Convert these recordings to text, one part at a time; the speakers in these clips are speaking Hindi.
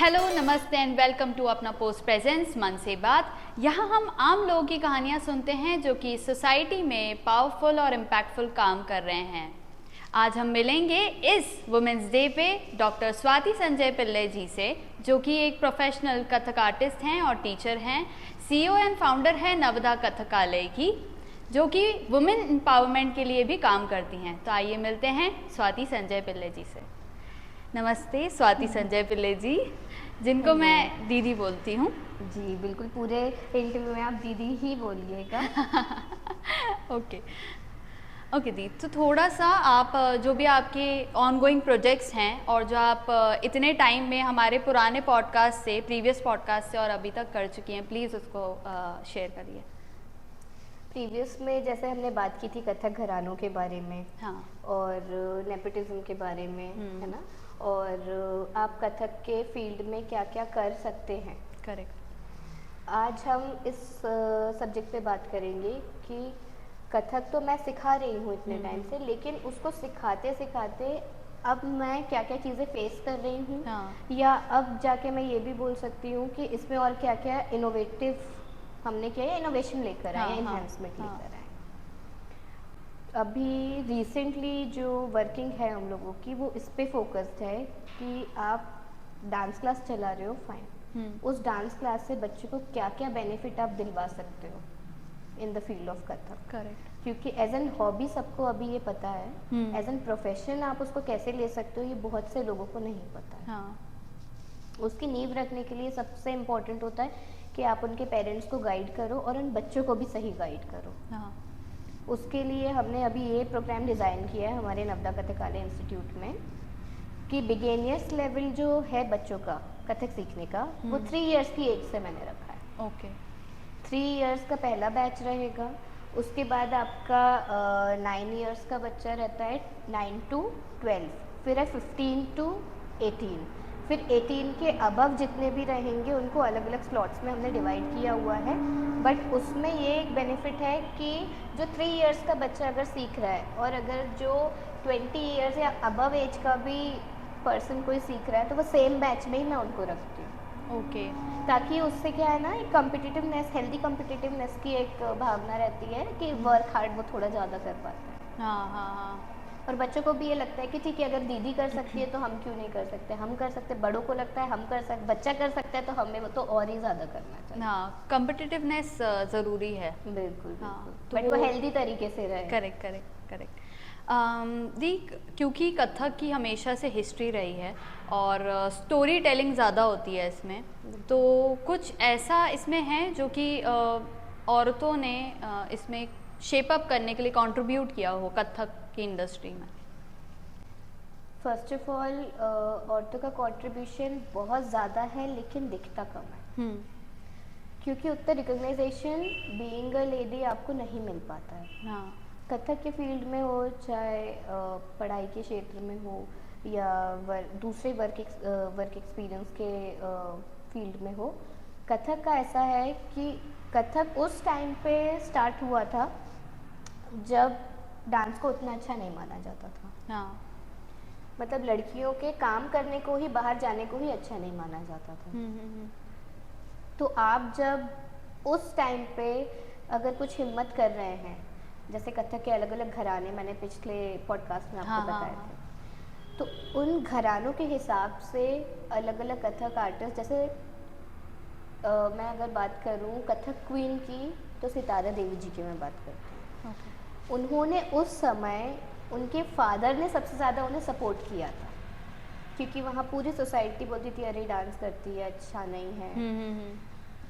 हेलो, नमस्ते एंड वेलकम टू अपना पोस्ट प्रेजेंस मन से बात। यहाँ हम आम लोगों की कहानियाँ सुनते हैं जो कि सोसाइटी में पावरफुल और इम्पैक्टफुल काम कर रहे हैं। आज हम मिलेंगे इस वुमेंस डे पे डॉक्टर स्वाति संजय पिल्ले जी से, जो कि एक प्रोफेशनल कथक आर्टिस्ट हैं और टीचर हैं। सीईओ एंड फाउंडर है नवदा कथकालय की, जो कि वुमेन एम्पावरमेंट के लिए भी काम करती हैं। तो आइए मिलते हैं स्वाति संजय पिल्ले जी से। नमस्ते स्वाति संजय पिल्ले जी, जिनको मैं दीदी बोलती हूँ। जी बिल्कुल, पूरे इंटरव्यू में आप दीदी ही बोलिएगा। ओके दी, तो थोड़ा सा आप जो भी आपके ऑनगोइंग प्रोजेक्ट्स हैं और जो आप इतने टाइम में हमारे पुराने पॉडकास्ट से, प्रीवियस पॉडकास्ट से और अभी तक कर चुकी हैं, प्लीज़ उसको शेयर करिए। प्रीवियस में जैसे हमने बात की थी कथक घरानों के बारे में, हाँ, और नेपोटिज्म के बारे में, है ना, और आप कथक के फील्ड में क्या क्या कर सकते हैं। करेक्ट। आज हम इस सब्जेक्ट पे बात करेंगे कि कथक तो मैं सिखा रही हूँ इतने टाइम से, लेकिन उसको सिखाते सिखाते अब मैं क्या क्या चीज़ें फेस कर रही हूँ। हाँ, या अब जाके मैं ये भी बोल सकती हूँ कि इसमें और क्या क्या इनोवेटिव हमने किया है, इनोवेशन लेकर आए, एनहांसमेंट लेकर आए। अभी रिसेंटली जो वर्किंग है हम लोगों की, वो इस पे फोकस्ड है कि आप डांस क्लास चला रहे हो, फाइन, उस डांस क्लास से बच्चे को क्या क्या बेनिफिट आप दिलवा सकते हो in the field of Kathak. Correct. क्योंकि एज एन हॉबी सबको अभी ये पता है, एज एन प्रोफेशन आप उसको कैसे ले सकते हो ये बहुत से लोगों को नहीं पता है। हाँ, उसकी नींव रखने के लिए सबसे इम्पोर्टेंट होता है कि आप उनके पेरेंट्स को गाइड करो और उन बच्चों को भी सही गाइड करो। हाँ, उसके लिए हमने अभी ये प्रोग्राम डिज़ाइन किया है हमारे नवदा कथकालय इंस्टीट्यूट में कि बिगेनियर्स लेवल जो है बच्चों का कथक सीखने का, वो 3 इयर्स की एज से मैंने रखा है। ओके। 3 इयर्स का पहला बैच रहेगा। उसके बाद आपका 9 इयर्स का बच्चा रहता है, 9 to 12, फिर है 15 to 18, फिर 18 के अबव जितने भी रहेंगे उनको अलग अलग स्लॉट्स में हमने डिवाइड किया हुआ है। बट उसमें ये एक बेनिफिट है कि जो 3 इयर्स का बच्चा अगर सीख रहा है और अगर जो 20 इयर्स या अबव एज का भी पर्सन कोई सीख रहा है, तो वो सेम बैच में ही मैं उनको रखती हूँ। ओके। ताकि उससे क्या है ना, एक कॉम्पिटिटिवनेस, हेल्दी कॉम्पिटिटिवनेस की एक भावना रहती है कि वर्क हार्ड वो थोड़ा ज़्यादा कर पाता है। हाँ हाँ हाँ। और बच्चों को भी ये लगता है कि ठीक है, अगर दीदी कर सकती है तो हम क्यों नहीं कर सकते, हम कर सकते, बड़ों को लगता है हम कर सकते, बच्चा कर सकता है तो हमें वो तो और ही ज़्यादा करना चाहिए। हाँ, कॉम्पिटिटिवनेस ज़रूरी है। बिल्कुल हाँ, बिल्कुल, तो बट वो हेल्दी तरीके से रहे। Correct correct correct. दी, क्योंकि कथक की हमेशा से हिस्ट्री रही है और स्टोरी टेलिंग ज़्यादा होती है इसमें, तो कुछ ऐसा इसमें है जो कि औरतों ने इसमें शेप अप करने के लिए कंट्रीब्यूट किया हो कथक की इंडस्ट्री में। फर्स्ट ऑफ ऑल, औरतों का कंट्रीब्यूशन बहुत ज़्यादा है लेकिन दिखता कम है, क्योंकि उतना रिकॉग्नाइजेशन बीइंग अ लेडी आपको नहीं मिल पाता है। हाँ, कथक के फील्ड में हो, चाहे पढ़ाई के क्षेत्र में हो, या दूसरे वर्क एक्सपीरियंस के फील्ड में हो, कथक का ऐसा है कि कथक उस टाइम पे स्टार्ट हुआ था जब डांस को उतना अच्छा नहीं माना जाता था। हाँ, मतलब लड़कियों के काम करने को ही, बाहर जाने को ही अच्छा नहीं माना जाता था। तो आप जब उस टाइम पे अगर कुछ हिम्मत कर रहे हैं, जैसे कथक के अलग अलग घराने मैंने पिछले पॉडकास्ट में आपको बताए थे, तो उन घरानों के हिसाब से अलग अलग कथक आर्टिस्ट, जैसे मैं अगर बात करूं कथक क्वीन की, तो सितारा देवी जी की मैं बात करती हूँ। उन्होंने उस समय, उनके फादर ने सबसे ज़्यादा उन्हें सपोर्ट किया था, क्योंकि वहाँ पूरी सोसाइटी बोलती थी अरे डांस करती है, अच्छा नहीं है,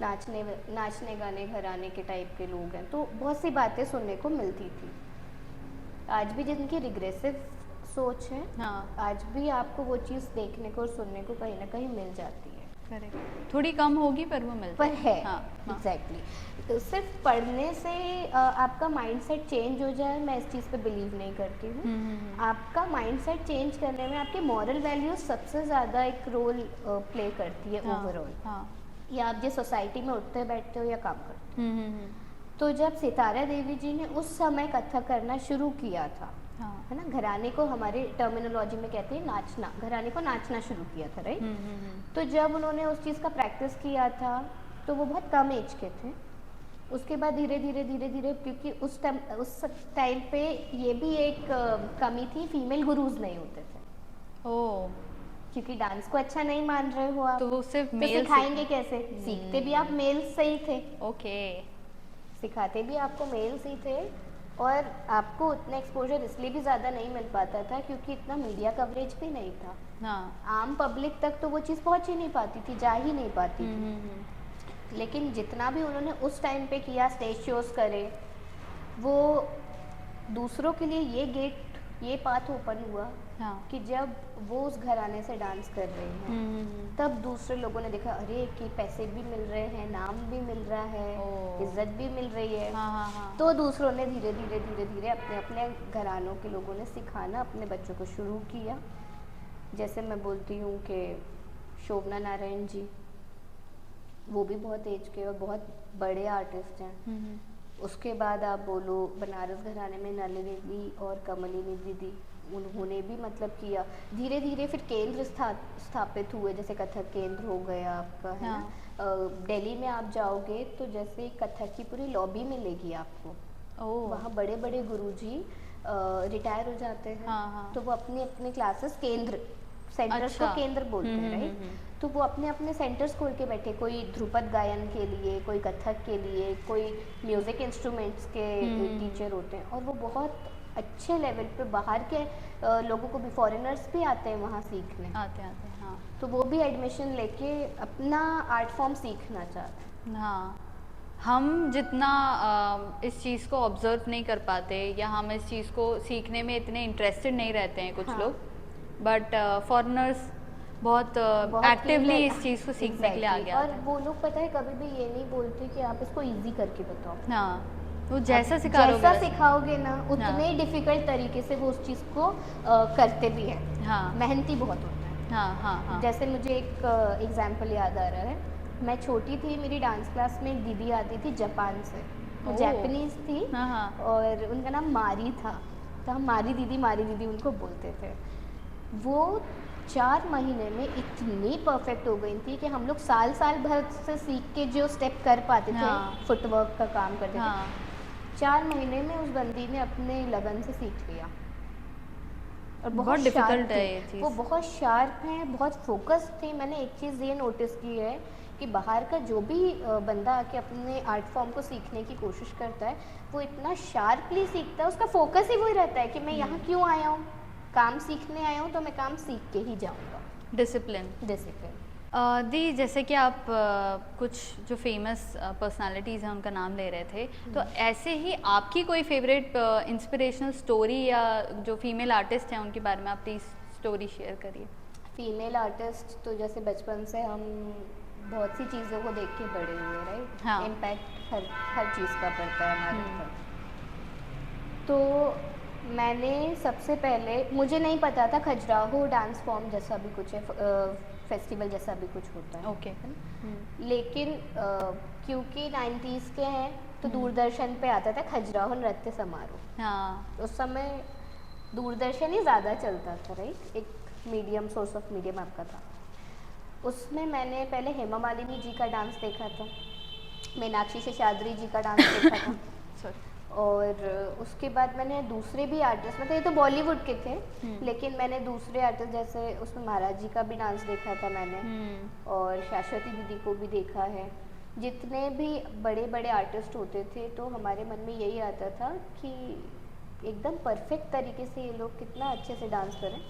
नाचने गाने घराने के टाइप के लोग हैं, तो बहुत सी बातें सुनने को मिलती थी। आज भी जिनकी रिग्रेसिव सोच है, हाँ, आज भी आपको वो चीज़ देखने को और सुनने को कहीं ना कहीं मिल जाती है। करेक्ट। थोड़ी कम होगी पर वो मिलती पर है। हाँ, हाँ, एग्जैक्टली। तो सिर्फ पढ़ने से आपका माइंडसेट चेंज हो जाए, मैं इस चीज़ पे बिलीव नहीं करती हूँ। आपका माइंडसेट चेंज करने में आपके मॉरल वैल्यूज सबसे ज़्यादा एक रोल प्ले करती है ओवरऑल। हाँ, या आप जिस सोसाइटी में उठते बैठते हो या काम करते हो। तो जब सितारा देवी जी ने उस समय कथक करना शुरू किया था, हाँ, है ना, घराने को हमारे टर्मिनोलॉजी में कहते हैं नाचना, घराने को नाचना शुरू किया था, राइट। तो जब उन्होंने उस चीज़ का प्रैक्टिस किया था तो वो बहुत कम एज के थे। उसके बाद धीरे धीरे क्योंकि उस टाइम पे ये भी एक कमी थी, फीमेल गुरुज नहीं होते थे। ओह, क्योंकि डांस को अच्छा नहीं मान रहे हो आप, तो वो सिर्फ तो मेल सिखाएंगे कैसे? सीखते भी आप मेल से ही थे, ओके। सिखाते भी आपको मेल से ही थे। और आपको उतना एक्सपोजर इसलिए भी ज़्यादा नहीं मिल पाता था क्योंकि इतना मीडिया कवरेज भी नहीं था। हाँ, आम पब्लिक तक तो वो चीज़ पहुंच ही नहीं पाती थी, जा ही नहीं पाती थी। लेकिन जितना भी उन्होंने उस टाइम पे किया, स्टेज शोज करे, वो दूसरों के लिए ये गेट, ये पाथ ओपन हुआ हाँ। कि जब वो उस घराने से डांस कर रही हैं तब दूसरे लोगों ने देखा, अरे कि पैसे भी मिल रहे हैं, नाम भी मिल रहा है, ओह। इज्जत भी मिल रही है। हाँ हाँ हाँ। तो दूसरों ने धीरे धीरे अपने अपने घरानों के लोगों ने सिखाना अपने बच्चों को शुरू किया। जैसे मैं बोलती हूँ कि शोभना नारायण जी, वो भी बहुत एज के और बहुत बड़े आर्टिस्ट हैं। उसके बाद आप बोलो बनारस घराने में नलिनी दीदी और कमलिनी दीदी, उन्होंने भी मतलब किया। धीरे धीरे फिर केंद्र स्थापित हुए, जैसे कथक केंद्र हो गया आपका, है ना। दिल्ली में आप जाओगे तो जैसे कथक की पूरी लॉबी मिलेगी आपको। वहाँ बड़े बड़े गुरुजी रिटायर हो जाते हैं। हाँ। तो वो अपने अपने क्लासेस केंद्र, सेंटर्स को केंद्र बोलते हैं, राइट। तो वो अपने अपने सेंटर्स खोल के बैठे, कोई ध्रुपद गायन के लिए, कोई कथक के लिए, कोई म्यूज़िक इंस्ट्रूमेंट्स के टीचर होते हैं। और वो बहुत अच्छे लेवल पे बाहर के लोगों को भी, फॉरेनर्स भी आते हैं वहाँ सीखने, आते हैं हाँ। तो वो भी एडमिशन लेके अपना आर्ट फॉर्म सीखना चाहते हैं। हाँ, हम जितना इस चीज़ को ऑब्जर्व नहीं कर पाते या हम इस चीज़ को सीखने में इतने इंटरेस्टेड नहीं रहते हैं कुछ लोग, बट फॉरेनर्स बहुत एक्टिवली इस चीज़ को सीखने के लिए आगे आते हैं। और वो लोग पता है कभी भी ये नहीं बोलते कि आप इसको इजी करके बताओ। हाँ, वो जैसा सिखाओगे ना उतने ही डिफिकल्ट तरीके से वो उस चीज़ को करते भी हैं। हाँ, मेहनती बहुत होता है। हाँ। जैसे मुझे एक एग्जाम्पल याद आ रहा है। मैं छोटी थी, मेरी डांस क्लास में एक दीदी आती थी जापान से, वो जापानीज थी। और उनका नाम मारी था, तो हम मारी दीदी उनको बोलते थे। वो 4 महीने में इतनी परफेक्ट हो गई थी कि हम लोग साल भर से सीख के जो स्टेप कर पाते थे, फुटवर्क का काम करते थे, 4 महीने में उस बंदी ने अपने लगन से सीख लिया। और बहुत डिफिकल्ट है ये चीज़। वो बहुत शार्प है, बहुत फोकस्ड थी। मैंने एक चीज़ ये नोटिस की है कि बाहर का जो भी बंदा आके अपने आर्ट फॉर्म को सीखने की कोशिश करता है, वो इतना शार्पली सीखता है, उसका फोकस ही वही रहता है कि मैं यहाँ क्यों आया हूँ, काम सीखने आया हूँ, तो मैं काम सीख के ही जाऊँगा। डिसिप्लिन। दी, जैसे कि आप कुछ जो फेमस पर्सनालिटीज़ हैं उनका नाम ले रहे थे, तो ऐसे ही आपकी कोई फेवरेट इंस्पिरेशनल स्टोरी या जो फीमेल आर्टिस्ट हैं उनके बारे में आप प्लीज़ स्टोरी शेयर करिए। फीमेल आर्टिस्ट तो जैसे बचपन से हम बहुत सी चीज़ों को देख के बड़े हुए, राइट। हाँ। इम्पैक्ट हर चीज़ का पड़ता है हमारे ऊपर। तो मैंने सबसे पहले, मुझे नहीं पता था खजुराहो डांस फॉर्म जैसा भी कुछ है, फेस्टिवल जैसा भी कुछ होता है। ओके। लेकिन क्योंकि 90s के हैं तो दूरदर्शन पे आता था खजुराहो नृत्य समारोह। हाँ। उस समय दूरदर्शन ही ज़्यादा चलता था, राइट। एक मीडियम, सोर्स ऑफ मीडियम आपका था। उसमें मैंने पहले हेमा मालिनी जी का डांस देखा था, मीनाक्षी शेषाद्री जी का डांस देखा था। और उसके बाद मैंने दूसरे भी आर्टिस्ट, मतलब ये तो बॉलीवुड के थे, लेकिन मैंने दूसरे आर्टिस्ट जैसे उसमें महाराज जी का भी डांस देखा था मैंने, और शाश्वती दीदी को भी देखा है। जितने भी बड़े बड़े आर्टिस्ट होते थे तो हमारे मन में यही आता था कि एकदम परफेक्ट तरीके से ये लोग कितना अच्छे से डांस करें।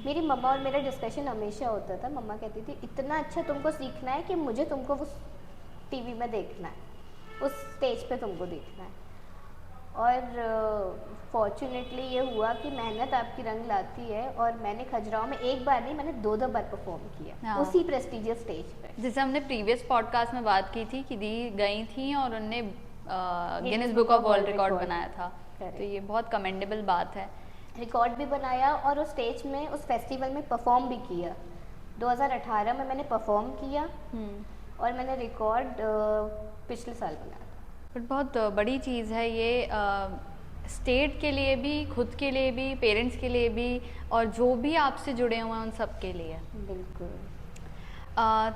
मेरी मम्मा और मेरा डिस्कशन हमेशा होता था। मम्मा कहती थी इतना अच्छा तुमको सीखना है कि मुझे तुमको उस टीवी में देखना है, उस स्टेज पे तुमको देखना है। और फॉर्चुनेटली ये हुआ कि मेहनत आपकी रंग लाती है, और मैंने खजुराहो में एक बार नहीं, मैंने 2 बार परफॉर्म किया। हाँ। उसी प्रेस्टिजियस स्टेज पे, जैसे हमने प्रीवियस पॉडकास्ट में बात की थी कि दी गई थी और उनने Guinness book of world record बनाया था। तो ये बहुत कमेंडेबल बात है। रिकॉर्ड भी बनाया और उस स्टेज में, उस फेस्टिवल में परफॉर्म भी किया। 2018 में मैंने परफॉर्म किया और मैंने रिकॉर्ड पिछले साल बनाया। बट बहुत बड़ी चीज़ है ये, स्टेट के लिए भी, खुद के लिए भी, पेरेंट्स के लिए भी, और जो भी आपसे जुड़े हुए हैं उन सब के लिए। बिल्कुल।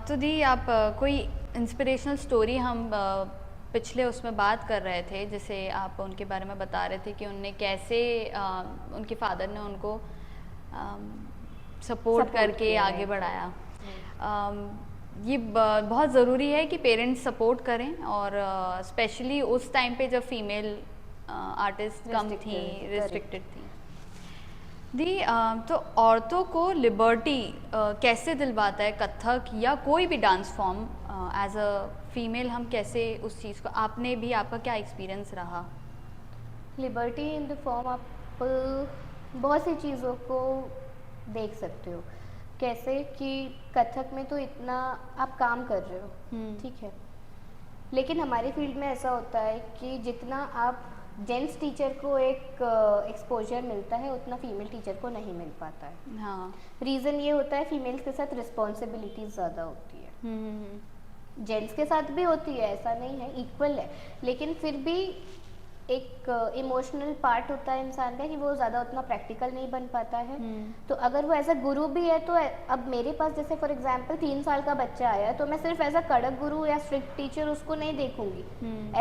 तो दी आप कोई इंस्पिरेशनल स्टोरी, हम पिछले उसमें बात कर रहे थे, जैसे आप उनके बारे में बता रहे थे कि उनने कैसे उनके फादर ने उनको सपोर्ट करके आगे बढ़ाया। ये बहुत ज़रूरी है कि पेरेंट्स सपोर्ट करें, और स्पेशली उस टाइम पे जब फीमेल आर्टिस्ट कम थी, रिस्ट्रिक्टेड थी। दी तो औरतों को लिबर्टी कैसे दिलवाता है कथक या कोई भी dance form? As a female हम कैसे उस चीज़ को, आपने भी, आपका क्या एक्सपीरियंस रहा? लिबर्टी इन द फॉर्म, आप बहुत सी चीज़ों को देख सकते हो। कैसे कि कथक में तो इतना आप काम कर रहे हो, ठीक है, लेकिन हमारे फील्ड में ऐसा होता है कि जितना आप जेंट्स टीचर को एक एक्सपोजर मिलता है उतना फीमेल टीचर को नहीं मिल पाता है। हाँ। रीज़न ये होता है फीमेल्स के साथ रिस्पॉन्सिबिलिटीज ज़्यादा होती है। जेंट्स के साथ भी होती है, ऐसा नहीं है, इक्वल है, लेकिन फिर भी एक इमोशनल पार्ट होता है इंसान का कि वो ज़्यादा उतना प्रैक्टिकल नहीं बन पाता है। तो अगर वो एज अ गुरु भी है तो अब मेरे पास जैसे फॉर एग्जांपल 3 साल का बच्चा आया तो मैं सिर्फ एज अ कड़क गुरु या स्ट्रिक्ट टीचर उसको नहीं देखूंगी।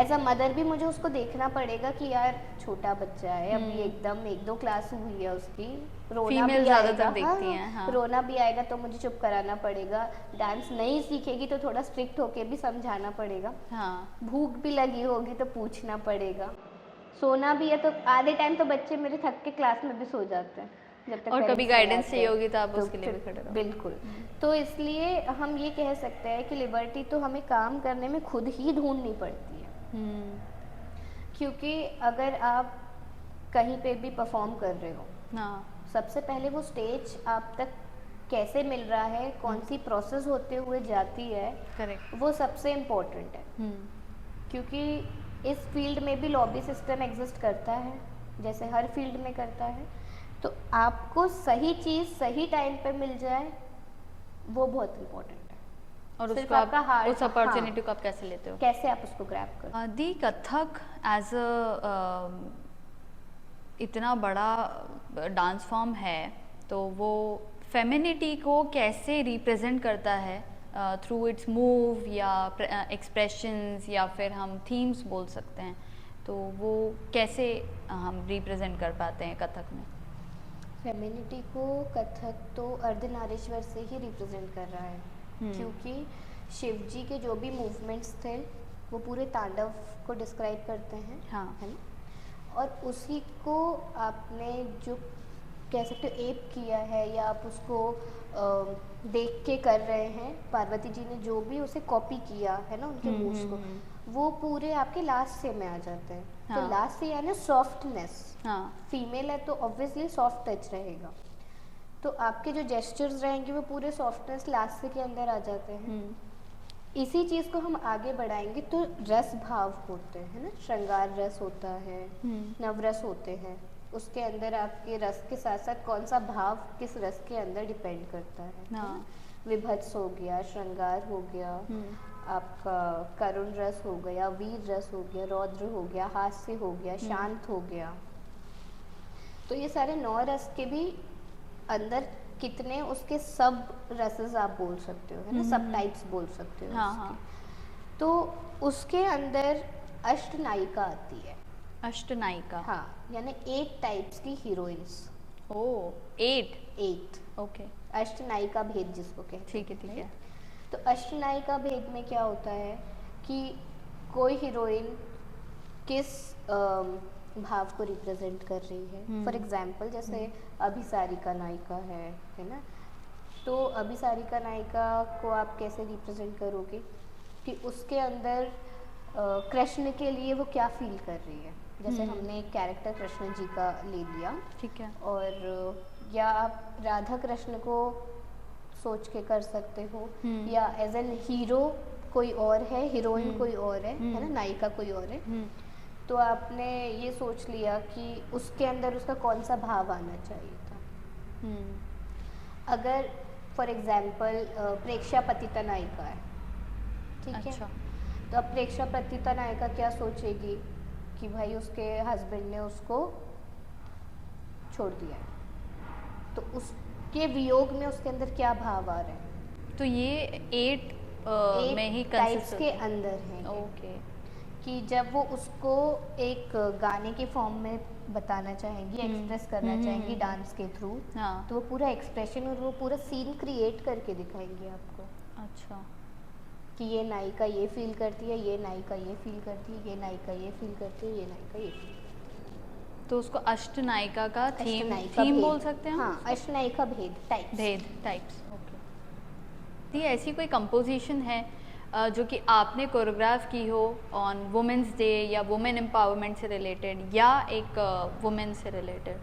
एज अ मदर भी मुझे उसको देखना पड़ेगा कि यार छोटा बच्चा है, अभी एकदम 1-2 क्लास हुई है उसकी, रोना भी आएगा, देखती हैं, हाँ। रोना भी आएगा तो मुझे चुप कराना पड़ेगा, डांस नहीं सीखेगी तो थोड़ा स्ट्रिक्ट होके भी समझाना पड़ेगा, हाँ। भूख भी लगी होगी तो पूछना पड़ेगा, सोना भी है तो आधे टाइम तो बच्चे मेरे थक के क्लास में भी सो जाते हैं जब तक, और कभी गाइडेंस चाहिए होगी तो आप उसके लिए भी खड़े रहो। बिल्कुल। तो इसलिए हम ये कह सकते हैं कि लिबर्टी तो हमें काम करने में खुद ही ढूंढनी पड़ती है। क्योंकि अगर आप कहीं पे भी परफॉर्म कर रहे हो, सबसे पहले वो स्टेज आप तक कैसे मिल रहा है, कौन सी प्रोसेस होते हुए जाती है, करेक्ट, वो सबसे इम्पोर्टेंट है। क्योंकि इस फील्ड में भी लॉबी सिस्टम एग्जिस्ट करता है जैसे हर फील्ड में करता है, तो आपको सही चीज़ सही टाइम पे मिल जाए वो बहुत इम्पोर्टेंट है। और उसको आप उस अपॉर्चुनिटी को आप कैसे लेते हो, कैसे आप उसको ग्रैब करते हो। दी कथक एज अ इतना बड़ा डांस फॉर्म है, तो वो फेमिनिटी को कैसे रिप्रेजेंट करता है थ्रू इट्स मूव या एक्सप्रेशंस या फिर हम थीम्स बोल सकते हैं, तो वो कैसे हम रिप्रेजेंट कर पाते हैं कथक में? फेमिनिटी को कथक तो अर्धनारीश्वर से ही रिप्रेजेंट कर रहा है, क्योंकि शिव जी के जो भी मूवमेंट्स थे वो पूरे तांडव को डिस्क्राइब करते हैं, हाँ, है ना, और उसी को आपने जो कह सकते हो एप किया है या आप उसको देख के कर रहे हैं, पार्वती जी ने जो भी उसे कॉपी किया है ना उनके मूव्स को, वो पूरे आपके लास्ट से में आ जाते हैं। हाँ। तो लास्ट से यानी सॉफ्टनेस, हाँ, फीमेल है तो ऑब्वियसली सॉफ्ट टच रहेगा, तो आपके जो जेस्चर्स रहेंगे वो पूरे सॉफ्टनेस लास्ट से के अंदर आ जाते हैं। इसी चीज़ को हम आगे बढ़ाएंगे तो रस भाव होते हैं ना, श्रृंगार रस होता है, नवरस होते हैं, उसके अंदर आपके रस के साथ साथ कौन सा भाव किस रस के अंदर डिपेंड करता है। हाँ। विभत्स हो गया, श्रृंगार हो गया, आपका करुण रस हो गया, वीर रस हो गया, रौद्र हो गया, हास्य हो गया, शांत हो गया, तो ये सारे 9 रस के भी अंदर कितने उसके सब रसेस आप बोल सकते हो, है ना, सब टाइप्स बोल सकते हो। हाँ, हाँ। तो उसके अंदर अष्टनायिका आती है। अष्टनायिका, हाँ, यानी 8 टाइप्स की हीरोइंस। ओह, 8, ओके, अष्टनायिका भेद जिसको कहते हैं। ठीक है, ठीक है। तो अष्टनायिका भेद में क्या होता है कि कोई हीरोइन किस भाव को रिप्रेजेंट कर रही है। फॉर एग्जाम्पल जैसे अभिसारिका नायिका है ना, तो अभिसारिका नायिका को आप कैसे रिप्रेजेंट करोगे कि उसके अंदर कृष्ण के लिए वो क्या फील कर रही है। जैसे हमने एक कैरेक्टर कृष्ण जी का ले लिया, ठीक है, और या आप राधा कृष्ण को सोच के कर सकते हो, या एज एन हीरो कोई और है, हीरोइन कोई और है ना, नायिका कोई और है, तो आपने ये सोच लिया कि उसके अंदर उसका कौन सा भाव आना चाहिए था। अगर फॉर एग्जाम्पल प्रेक्षा पतिता नायिका है, ठीक है, तो अब प्रेक्षा पतिता नायिका क्या सोचेगी कि भाई उसके हस्बैंड ने उसको छोड़ दिया है, तो उसके वियोग में उसके अंदर क्या भाव आ रहे हैं। तो ये 8 में ही टाइप्स कंसिस्ट के अंदर हैं ये। ओके। कि जब वो उसको एक गाने के फॉर्म में बताना चाहेंगी, एक्सप्रेस करना चाहेंगी डांस के थ्रू, हाँ। तो वो पूरा एक्सप्रेशन और वो पूरा सीन क्रिएट करके दिखाएंगे आपको। अच्छा। कि ये नायिका ये फील करती है, ये नायिका ये फील करती है, ये नायिका ये फील करती है, ये नायिका ये फील करती तो उसको अष्टनायिका का है। अष्टनायिका थीम भेद। बोल सकते हैं हम? हाँ, अष्टनायिका भेद भेद टाइप्स। ओके। तो ऐसी कोई कंपोजिशन है जो कि आपने कोरियोग्राफ की हो ऑन वुमेंस डे या वुमेन एम्पावरमेंट से रिलेटेड या एक वुमेन से रिलेटेड?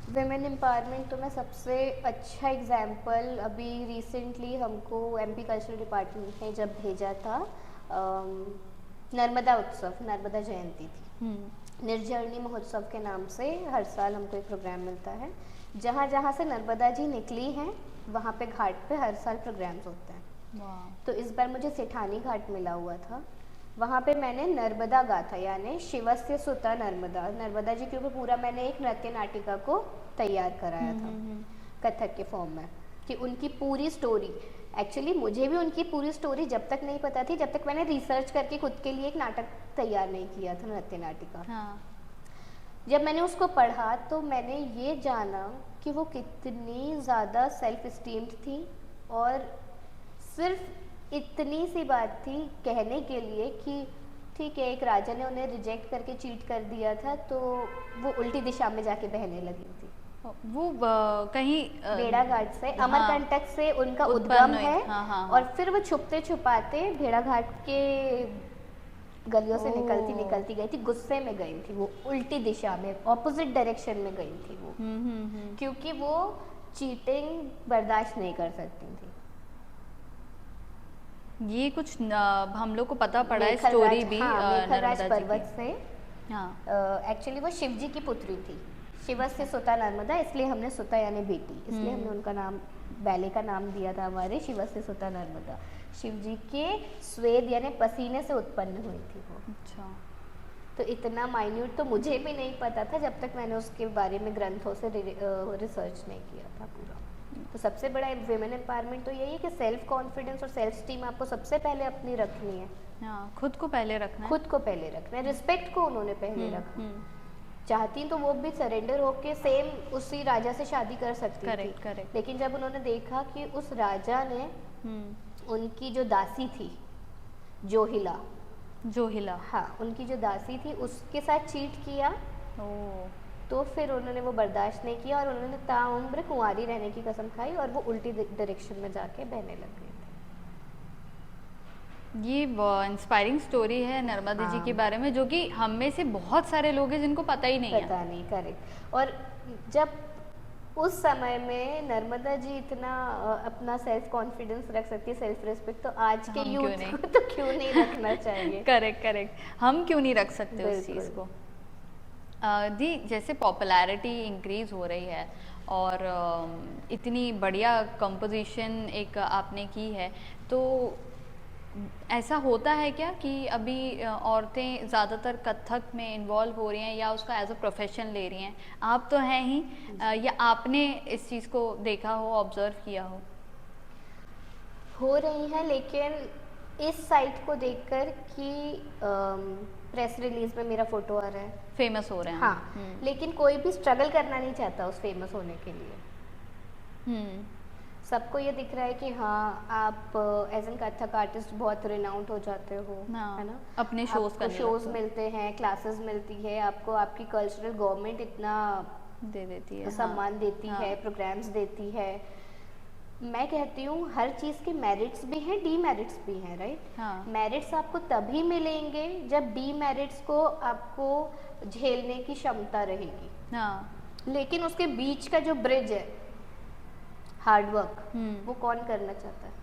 वुमेन एम्पावरमेंट तो मैं सबसे अच्छा एग्जाम्पल अभी रिसेंटली हमको एमपी कल्चरल डिपार्टमेंट ने जब भेजा था, नर्मदा उत्सव, नर्मदा जयंती थी। निर्जरणी महोत्सव के नाम से हर साल हमको एक प्रोग्राम मिलता है, जहाँ जहाँ से नर्मदा जी निकली हैं वहाँ पे घाट पे हर साल प्रोग्राम्स होते हैं। तो इस बार मुझे सेठानी घाट मिला हुआ था, वहाँ पे मैंने नर्मदा गा था, यानी शिवस्य सुता नर्मदा, नर्मदा जी के ऊपर पूरा मैंने एक नृत्य नाटिका को तैयार कराया था कथक के फॉर्म में, कि उनकी पूरी स्टोरी, एक्चुअली मुझे भी उनकी पूरी स्टोरी जब तक नहीं पता थी जब तक मैंने रिसर्च करके खुद के लिए एक नाटक तैयार नहीं किया था, नृत्य नाटिका। हाँ। जब मैंने उसको पढ़ा तो मैंने ये जाना कि वो कितनी ज़्यादा सेल्फ एस्टीम्ड थी, और सिर्फ इतनी सी बात थी कहने के लिए कि ठीक है, एक राजा ने उन्हें रिजेक्ट करके चीट कर दिया था, तो वो उल्टी दिशा में जाके बहने लगी थी। वो कहीं भेड़ाघाट से, हाँ, अमरकंटक से उनका उद्गम है। हाँ। और फिर वो छुपते छुपाते भेड़ाघाट के गलियों से निकलती गई थी, गुस्से में गई थी, वो उल्टी दिशा में, ऑपोजिट डायरेक्शन में गई थी वो, क्योंकि वो चीटिंग बर्दाश्त नहीं कर सकती थी। ये कुछ हम लोग को पता पड़ा है स्टोरी भी मेखलराज पर्वत से। हाँ। एक्चुअली वो शिव जी की पुत्री थी, शिवस्य सुता नर्मदा, इसलिए हमने सुता यानी बेटी, इसलिए हमने उनका नाम, बैले का नाम दिया था हमारे, शिवस्य सुता नर्मदा। शिव जी के स्वेद यानी पसीने से उत्पन्न हुई थी वो। अच्छा। तो इतना माइन्यूट तो मुझे भी नहीं पता था जब तक मैंने उसके बारे में ग्रंथों से रिसर्च नहीं किया था पूरा। तो सबसे बड़ा वुमेन एम्पावरमेंट तो यही है कि सेल्फ कॉन्फिडेंस और सेल्फ स्टीम आपको सबसे पहले अपनी रखनी है। हाँ, खुद को पहले रखना है। खुद को पहले रखना है, रिस्पेक्ट को उन्होंने पहले रखा। चाहती तो वो भी सरेंडर होके सेम उसी राजा से शादी कर सकती थी, करेक्ट। लेकिन जब उन्होंने देखा कि उस राजा ने उनकी जो दासी थी जोहिला, हाँ, उनकी जो दासी थी उसके साथ चीट किया, तो फिर उन्होंने वो बर्दाश्त नहीं किया और उन्होंने ताउम्र कुंवारी रहने की कसम खाई और वो उल्टी डायरेक्शन में जाके बहने लग गए थे। ये इंस्पायरिंग स्टोरी है नर्मदा जी के बारे में, जो कि हम में से बहुत सारे लोग हैं जिनको पता ही नहीं है। पता नहीं, करेक्ट। और जब उस समय में नर्मदा जी इतना अपना सेल्फ कॉन्फिडेंस रख सकती है, सेल्फ रिस्पेक्ट, तो आज के यूथ को तो क्यों नहीं रखना चाहिए। करेक्ट, हम क्यों नहीं रख सकते उस चीज़ को। दी, जैसे पॉपुलैरिटी इंक्रीज हो रही है और इतनी बढ़िया कंपोजिशन एक आपने की है, तो ऐसा होता है क्या कि अभी औरतें ज़्यादातर कथक में इन्वॉल्व हो रही हैं या उसका एज अ प्रोफेशन ले रही हैं? आप तो हैं ही, या आपने इस चीज़ को देखा हो, ऑब्जर्व किया हो रही हैं, लेकिन इस साइट को देखकर कि प्रेस रिलीज में मेरा फोटो आ रहा है, फेमस हो रहे हैं। हाँ, लेकिन कोई भी स्ट्रगल करना नहीं चाहता उस फेमस होने के लिए। सबको ये दिख रहा है कि हाँ, आप एज एन कथक आर्टिस्ट बहुत रिनाउंड हो जाते हो, है ना, अपने शोज मिलते हैं, क्लासेस मिलती है आपको, आपकी कल्चरल गवर्नमेंट इतना दे देती है, सम्मान देती है, प्रोग्राम्स देती है। मैं कहती हूँ हर चीज़ के मेरिट्स भी हैं, डीमेरिट्स भी हैं, राइट। मेरिट्स आपको तभी मिलेंगे जब डीमेरिट्स को आपको झेलने की क्षमता रहेगी। लेकिन उसके बीच का जो ब्रिज है, हार्डवर्क, वो कौन करना चाहता है?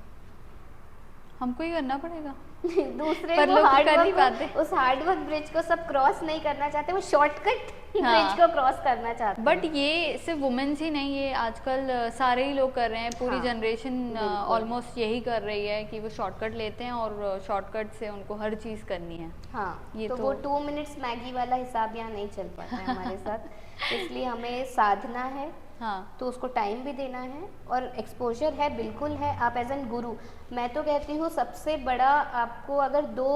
हमको ही करना पड़ेगा। दूसरे पर वो लोग कर नहीं पाते। उस हार्डवर्क ब्रिज को सब क्रॉस नहीं करना चाहते, वो शॉर्टकट ब्रिज को क्रॉस करना चाहते हैं। बट ये सिर्फ वुमेन्स ही नहीं, ये आजकल सारे ही लोग कर रहे हैं, पूरी जनरेशन ऑलमोस्ट यही कर रही है कि वो शॉर्टकट लेते हैं और शॉर्टकट से उनको हर चीज़ करनी है। हाँ, ये तो वो 2 मिनट्स मैगी वाला हिसाब यहाँ नहीं चल पाता है हमारे साथ, इसलिए हमें साधना है। हाँ, तो उसको टाइम भी देना है और एक्सपोजर है, बिल्कुल है। आप एज एन गुरु, मैं तो कहती हूँ सबसे बड़ा आपको अगर 2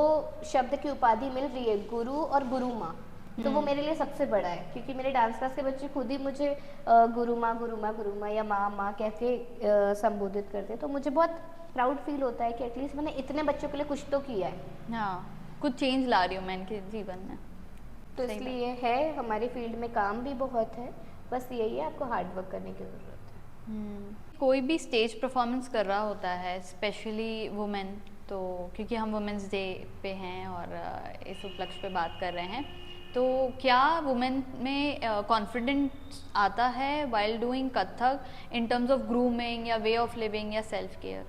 शब्द की उपाधि मिल रही है, गुरु और गुरु माँ, तो वो मेरे लिए सबसे बड़ा है, क्योंकि मेरे डांस क्लास के बच्चे खुद ही मुझे गुरु माँ गुरु माँ गुरु माँ या माँ माँ कह के संबोधित करते हैं। तो मुझे बहुत प्राउड फील होता है कि एटलीस्ट मैंने इतने बच्चों के लिए कुछ तो किया है। हाँ, कुछ चेंज ला रही हूँ मैं इनके जीवन में। तो इसलिए है, हमारी फील्ड में काम भी बहुत है, बस यही है, आपको हार्ड वर्क करने की ज़रूरत है। कोई भी स्टेज परफॉर्मेंस कर रहा होता है, स्पेशली वुमेन, तो क्योंकि हम वुमेंस डे पे हैं और इस उपलक्ष्य पे बात कर रहे हैं, तो क्या वुमेन में कॉन्फिडेंस आता है while doing Kathak in terms of grooming या वे ऑफ लिविंग या सेल्फ केयर?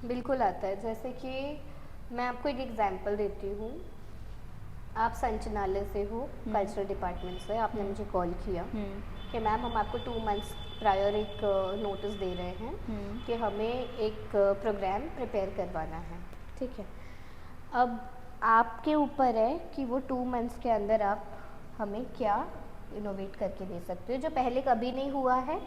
बिल्कुल आता है। जैसे कि मैं आपको एक एग्जांपल देती हूँ। आप संचालय से हो, कल्चरल डिपार्टमेंट से, आपने मुझे कॉल किया कि मैम हम आपको 2 मंथ्स प्रायर एक नोटिस दे रहे हैं कि हमें एक प्रोग्राम प्रिपेयर करवाना है, ठीक है। अब आपके ऊपर है कि वो 2 मंथ्स के अंदर आप हमें क्या इनोवेट करके दे सकते हो जो पहले कभी नहीं हुआ है,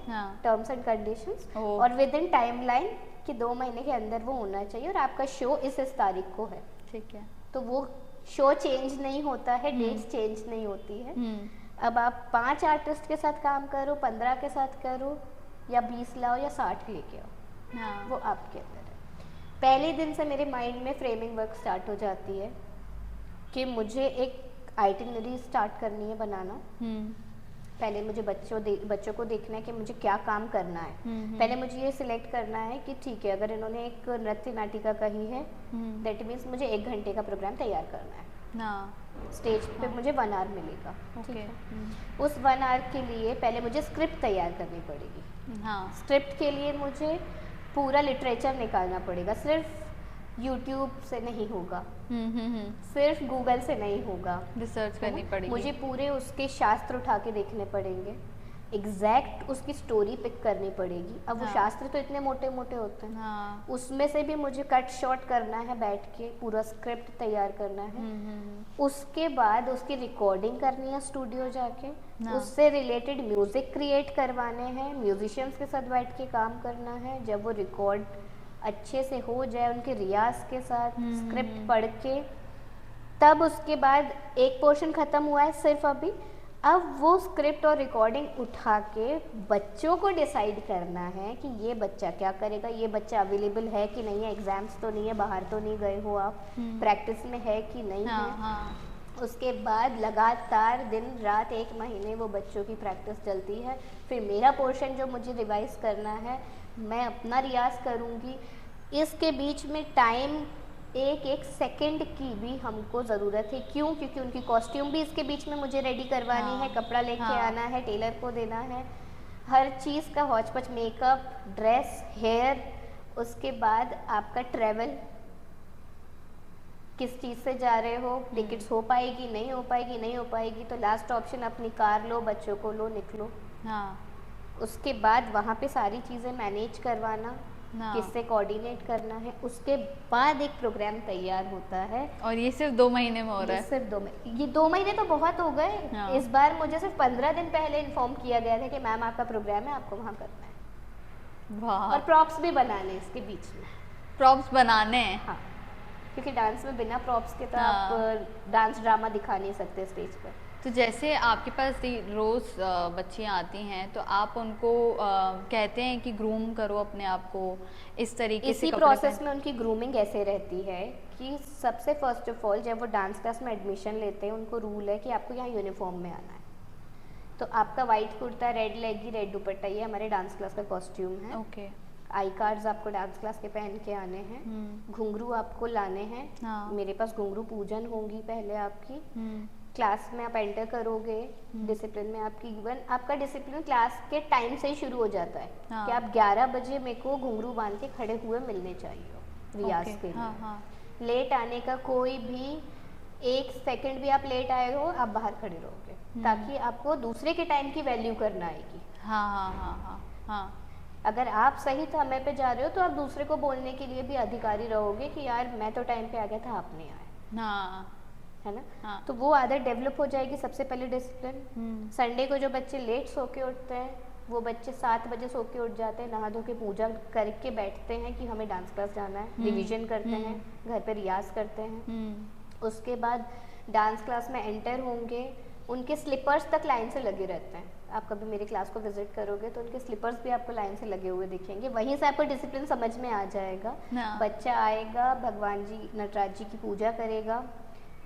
टर्म्स एंड कंडीशंस, और विद इन टाइमलाइन कि 2 महीने के अंदर वो होना चाहिए, और आपका शो इस तारीख को है, ठीक है। तो वो शो चेंज नहीं होता है, डेट्स चेंज नहीं होती है। अब आप 5 आर्टिस्ट के साथ काम करो, 15 के साथ करो, या 20 लाओ या 60 लेके आओ, वो आपके अंदर है। पहले दिन से मेरे माइंड में फ्रेमिंग वर्क स्टार्ट हो जाती है कि मुझे एक आइटिनरी स्टार्ट करनी है बनाना। पहले मुझे बच्चों को देखना है कि मुझे क्या काम करना है। पहले मुझे ये सिलेक्ट करना है कि ठीक है, अगर इन्होंने एक नृत्य नाटिका कही है, दैट मीन्स मुझे 1 घंटे का प्रोग्राम तैयार करना है। स्टेज पे मुझे 1 आवर मिलेगा, ठीक है। उस 1 आवर के लिए पहले मुझे स्क्रिप्ट तैयार करनी पड़ेगी। स्क्रिप्ट के लिए मुझे पूरा लिटरेचर निकालना पड़ेगा, सिर्फ YouTube से नहीं होगा, सिर्फ गूगल से नहीं होगा, रिसर्च करनी पड़ेगी। मुझे पूरे उसके शास्त्र उठा के देखने पड़ेंगे, एग्जैक्ट उसकी स्टोरी पिक करनी पड़ेगी। अब वो शास्त्र तो इतने मोटे मोटे होते हैं, उसमें से भी मुझे कट शॉर्ट करना है, बैठ के पूरा स्क्रिप्ट तैयार करना है। उसके बाद उसकी रिकॉर्डिंग करनी है स्टूडियो जाके, उससे रिलेटेड म्यूजिक क्रिएट करवाने हैं, म्यूजिशियंस के साथ बैठ के काम करना है। जब वो रिकॉर्ड अच्छे से हो जाए उनके रियाज के साथ, स्क्रिप्ट पढ़ के, तब उसके बाद एक पोर्शन ख़त्म हुआ है सिर्फ अभी। अब वो स्क्रिप्ट और रिकॉर्डिंग उठा के बच्चों को डिसाइड करना है कि ये बच्चा क्या करेगा, ये बच्चा अवेलेबल है कि नहीं है, एग्जाम्स तो नहीं है, बाहर तो नहीं गए हो आप, प्रैक्टिस में है कि नहीं है। उसके बाद लगातार दिन रात 1 महीने वो बच्चों की प्रैक्टिस चलती है। फिर मेरा पोर्शन जो मुझे रिवाइज करना है, मैं अपना रियाज करूँगी। इसके बीच में टाइम एक सेकंड की भी हमको ज़रूरत है। क्यों? क्योंकि उनकी कॉस्ट्यूम भी इसके बीच में मुझे रेडी करवानी है, कपड़ा लेके आना है, टेलर को देना है, हर चीज़ का हौच पच, मेकअप, ड्रेस, हेयर। उसके बाद आपका ट्रैवल, किस चीज़ से जा रहे हो, टिकट्स हो पाएगी नहीं हो पाएगी, नहीं हो पाएगी तो लास्ट ऑप्शन अपनी कार लो, बच्चों को लो, निकलो। उसके बाद वहाँ पे सारी चीज़ें मैनेज करवाना, किससे कोऑर्डिनेट करना है, उसके बाद एक प्रोग्राम तैयार होता है। और ये सिर्फ 2 महीने में हो रहा है? सिर्फ 2 महीने, ये 2 महीने तो बहुत हो गए। इस बार मुझे सिर्फ 15 दिन पहले इन्फॉर्म किया गया था कि मैम आपका प्रोग्राम है, आपको वहाँ करना है। वाह। और प्रॉप्स भी बनाने इसके बीच में। प्रॉप्स बनाने हैं? हाँ, क्योंकि डांस में बिना प्रॉप्स के तो आप डांस ड्रामा दिखा नहीं सकते स्टेज पर। तो जैसे आपके पास रोज़ बच्चियाँ आती हैं, तो आप उनको कहते हैं कि ग्रूम करो अपने आप को इस तरीके से? इसी प्रोसेस में उनकी ग्रूमिंग ऐसे रहती है कि सबसे फर्स्ट ऑफ ऑल जब वो डांस क्लास में एडमिशन लेते हैं, उनको रूल है कि आपको यहाँ यूनिफॉर्म में आना है। तो आपका वाइट कुर्ता, रेड लेगी, रेड दुपट्टा, ये हमारे डांस क्लास का कॉस्ट्यूम है। ओके। आई कार्ड्स आपको डांस क्लास के पहन के आने हैं, घुंघरू आपको लाने हैं। मेरे पास घुंघरू पूजन होंगी पहले आपकी। क्लास में आप एंटर करोगे, डिसिप्लिन में आपकी, इवन आपका डिसिप्लिन क्लास के टाइम से ही शुरू हो जाता है कि आप 11 बजे मेरे को घुंघरू बांध के खड़े हुए मिलने चाहिए रियाज के लिए। लेट आने का कोई भी 1 सेकंड भी आप लेट आए हो, आप बाहर खड़े रहोगे। ताकि आपको दूसरे के टाइम की वैल्यू करना आएगी। हाँ हाँ हाँ हाँ हाँ। अगर आप सही समय पे जा रहे हो तो आप दूसरे को बोलने के लिए भी अधिकारी रहोगे कि यार मैं तो टाइम पे आ गया था, आप नहीं आए। हाँ है ना? हाँ। तो वो आदत डेवलप हो जाएगी। सबसे पहले डिसिप्लिन। संडे को जो बच्चे लेट सो के उठते हैं वो बच्चे 7 बजे सो के उठ जाते हैं, नहा धो के पूजा करके बैठते हैं कि हमें डांस क्लास जाना है, रिवीजन करते हैं, घर पे रियाज करते हैं। उसके बाद डांस क्लास में एंटर होंगे, उनके स्लीपर्स तक लाइन से लगे रहते हैं। आप कभी मेरी क्लास को विजिट करोगे तो उनके स्लीपर्स भी आपको लाइन से लगे हुए दिखेंगे। वहीं से आपको डिसिप्लिन समझ में आ जाएगा। बच्चा आएगा, भगवान जी नटराज जी की पूजा करेगा,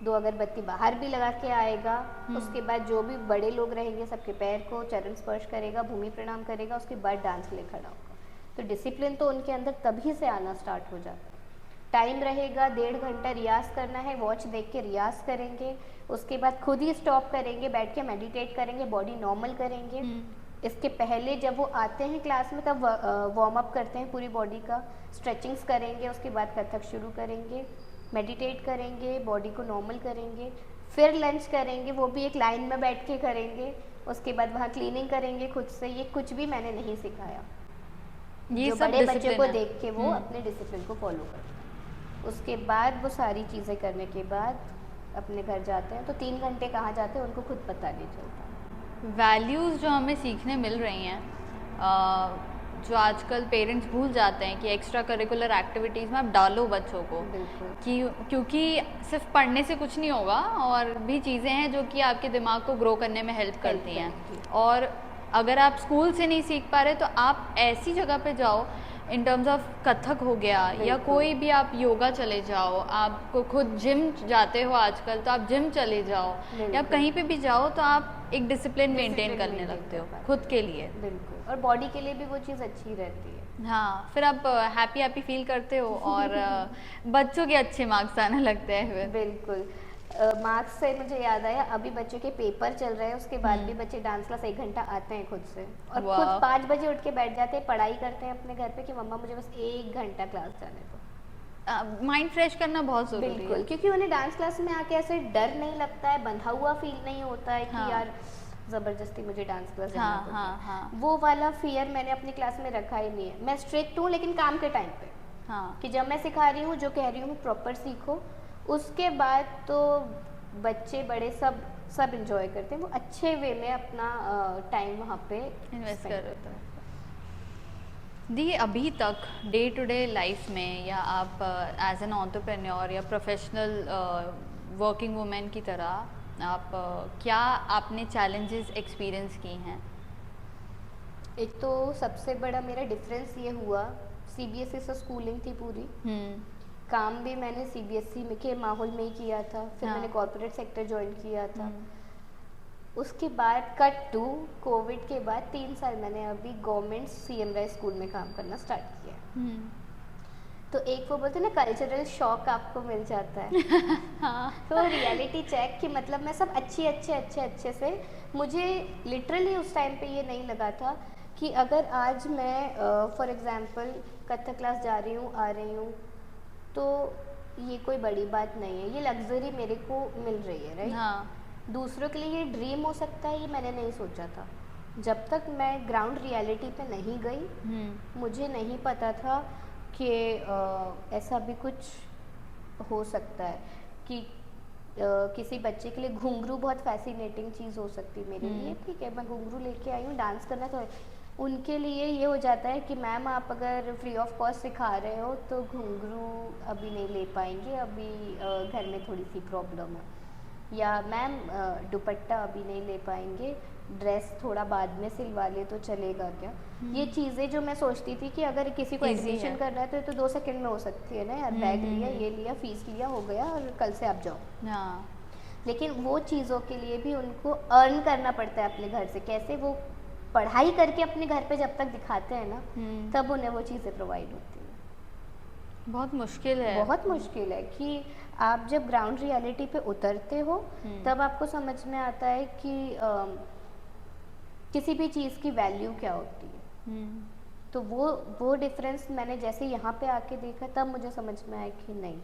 2 अगरबत्ती बाहर भी लगा के आएगा। उसके बाद जो भी बड़े लोग रहेंगे सबके पैर को चरण स्पर्श करेगा, भूमि प्रणाम करेगा, उसके बाद डांस के लिए खड़ा होगा। तो डिसिप्लिन तो उनके अंदर तभी से आना स्टार्ट हो जाता है। टाइम रहेगा, 1.5 घंटा रियाज करना है, वॉच देख के रियाज करेंगे। उसके बाद खुद ही स्टॉप करेंगे, बैठ के मेडिटेट करेंगे, बॉडी नॉर्मल करेंगे। इसके पहले जब वो आते हैं क्लास में तब वार्म अप करते हैं पूरी बॉडी का, स्ट्रेचिंग्स करेंगे। उसके बाद कथक शुरू करेंगे, मेडिटेट करेंगे, बॉडी को नॉर्मल करेंगे, फिर लंच करेंगे, वो भी एक लाइन में बैठ के करेंगे। उसके बाद वहाँ क्लीनिंग करेंगे खुद से। ये कुछ भी मैंने नहीं सिखाया, ये जो बड़े बच्चे को देख के वो अपने डिसिप्लिन को फॉलो करते हैं। उसके बाद वो सारी चीज़ें करने के बाद अपने घर जाते हैं। तो 3 घंटे कहाँ जाते हैं उनको खुद पता नहीं चलता। वैल्यूज़ जो हमें सीखने मिल रही हैं, जो आजकल पेरेंट्स भूल जाते हैं कि एक्स्ट्रा करिकुलर एक्टिविटीज़ में आप डालो बच्चों को, क्योंकि सिर्फ पढ़ने से कुछ नहीं होगा, और भी चीज़ें हैं जो कि आपके दिमाग को ग्रो करने में हेल्प करती हैं। और अगर आप स्कूल से नहीं सीख पा रहे तो आप ऐसी जगह पे जाओ, इन टर्म्स ऑफ कथक हो गया या कोई भी, आप योगा चले जाओ, आपको खुद जिम जाते हो आजकल तो आप जिम चले जाओ, या कहीं पे भी जाओ तो आप एक डिसिप्लिन मेंटेन करने लगते हो खुद के लिए। बिल्कुल, और बॉडी के लिए भी वो चीज़ अच्छी रहती है। हाँ, फिर आप हैप्पी फील करते हो और बच्चों के अच्छे मार्क्स आने लगते हैं फिर। बिल्कुल। मार्क्स से मुझे याद आया, अभी बच्चों के पेपर चल रहे हैं, उसके बाद भी बच्चे डांस क्लास 1 घंटा आते हैं खुद से, और खुद 5 बजे उठ के बैठ जाते हैं, पढ़ाई करते हैं अपने घर पे कि मम्मा मुझे बस 1 घंटा क्लास जाने दो। माइंड फ्रेश करना बहुत ज़रूरी है। बिल्कुल, क्योंकि उन्हें डांस क्लास में आके ऐसे डर नहीं लगता है, बंधा हुआ फील नहीं होता है कि यार ज़बरदस्ती मुझे डांस क्लास जाना पड़ता। वो वाला फियर मैंने अपनी क्लास में रखा ही नहीं है। मैं स्ट्रिक्ट हूँ लेकिन काम के टाइम पे, कि जब मैं सिखा रही हूँ जो कह रही हूँ प्रॉपर सीखो। उसके बाद तो बच्चे बड़े सब इंजॉय करते हैं, वो अच्छे वे में अपना टाइम वहाँ पे इन्वेस्ट कर रहे हैं। दी, अभी तक डे टू डे लाइफ में, या आप एज एन एंटरप्रेन्योर या प्रोफेशनल वर्किंग वुमेन की तरह, आप क्या आपने चैलेंजेस एक्सपीरियंस की हैं? एक तो सबसे बड़ा मेरा डिफरेंस ये हुआ, सीबीएसई से स्कूलिंग थी पूरी, काम भी मैंने सीबीएसई के माहौल में ही किया था, फिर मैंने कॉर्पोरेट सेक्टर ज्वाइन किया था। उसके बाद कट टू कोविड के बाद 3 साल मैंने अभी गवर्नमेंट सीएम राय स्कूल में काम करना स्टार्ट किया। तो एक वो बोलते हैं ना, कल्चरल शॉक आपको मिल जाता है। तो रियलिटी चेक कि मतलब मैं सब अच्छे से, मुझे लिटरली उस टाइम पे ये नहीं लगा था कि अगर आज मैं फॉर एग्जांपल कथक क्लास जा रही हूँ, आ रही हूँ, तो ये कोई बड़ी बात नहीं है, ये लग्जरी मेरे को मिल रही है, राइट? दूसरों के लिए ये ड्रीम हो सकता है, ये मैंने नहीं सोचा था। जब तक मैं ग्राउंड रियलिटी पे नहीं गई, मुझे नहीं पता था कि ऐसा भी कुछ हो सकता है कि किसी बच्चे के लिए घुंघरू बहुत फैसिनेटिंग चीज़ हो सकती है मेरे लिए। ठीक है, मैं घुंघरू लेके आई हूँ, डांस करना तो उनके लिए ये हो जाता है कि मैम आप अगर फ्री ऑफ कॉस्ट सिखा रहे हो तो घुंघरू अभी नहीं ले पाएंगे, अभी घर में थोड़ी सी प्रॉब्लम है, या मैम दुपट्टा अभी नहीं ले पाएंगे, ड्रेस थोड़ा बाद में सिलवा ले तो चलेगा क्या? ये चीज़ें जो मैं सोचती थी कि अगर किसी को एडमिशन करना है तो ये तो 2 सेकंड में हो सकती है ना यार, बैग लिया, ये लिया, फीस लिया, हो गया और कल से आप जाओ। लेकिन वो चीज़ों के लिए भी उनको अर्न करना पड़ता है अपने घर से। कैसे? वो पढ़ाई करके अपने घर पे जब तक दिखाते हैं ना, तब उन्हें वो चीज़ें प्रोवाइड होती है। बहुत मुश्किल है, बहुत मुश्किल है कि आप जब ग्राउंड रियलिटी पे उतरते हो तब आपको समझ में आता है कि किसी भी चीज़ की वैल्यू क्या होती है। तो वो डिफरेंस मैंने जैसे यहाँ पे आके देखा, तब मुझे समझ में आया कि नहीं,